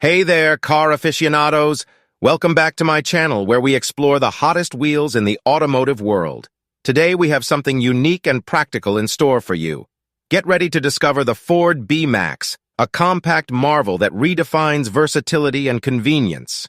Hey there, car aficionados! Welcome back to my channel where we explore the hottest wheels in the automotive world. Today we have something unique and practical in store for you. Get ready to discover the Ford B-Max, a compact marvel that redefines versatility and convenience.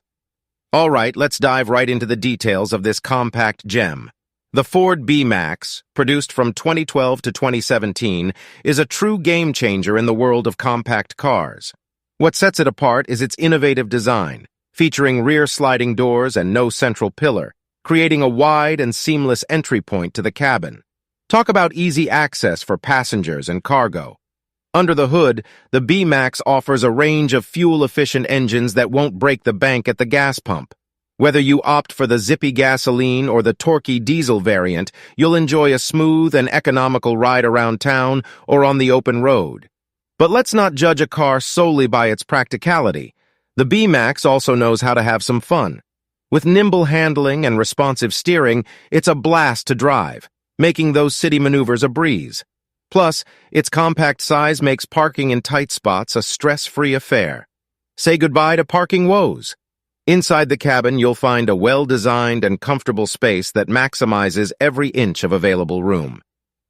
All right, let's dive right into the details of this compact gem. The Ford B-Max, produced from 2012 to 2017, is a true game-changer in the world of compact cars. What sets it apart is its innovative design, featuring rear sliding doors and no central pillar, creating a wide and seamless entry point to the cabin. Talk about easy access for passengers and cargo. Under the hood, the B-Max offers a range of fuel-efficient engines that won't break the bank at the gas pump. Whether you opt for the zippy gasoline or the torquey diesel variant, you'll enjoy a smooth and economical ride around town or on the open road. But let's not judge a car solely by its practicality. The B-Max also knows how to have some fun. With nimble handling and responsive steering, it's a blast to drive, making those city maneuvers a breeze. Plus, its compact size makes parking in tight spots a stress-free affair. Say goodbye to parking woes. Inside the cabin, you'll find a well-designed and comfortable space that maximizes every inch of available room.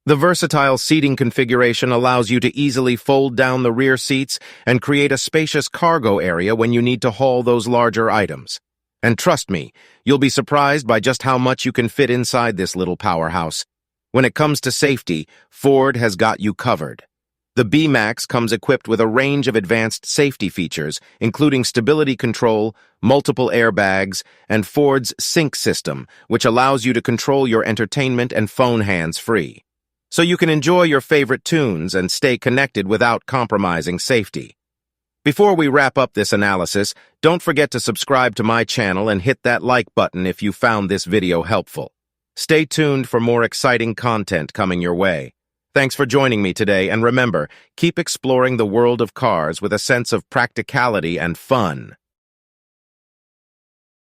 The versatile seating configuration allows you to easily fold down the rear seats and create a spacious cargo area when you need to haul those larger items. And trust me, you'll be surprised by just how much you can fit inside this little powerhouse. When it comes to safety, Ford has got you covered. The B-Max comes equipped with a range of advanced safety features, including stability control, multiple airbags, and Ford's Sync system, which allows you to control your entertainment and phone hands-free. So you can enjoy your favorite tunes and stay connected without compromising safety. Before we wrap up this analysis, don't forget to subscribe to my channel and hit that like button if you found this video helpful. Stay tuned for more exciting content coming your way. Thanks for joining me today, and remember, keep exploring the world of cars with a sense of practicality and fun.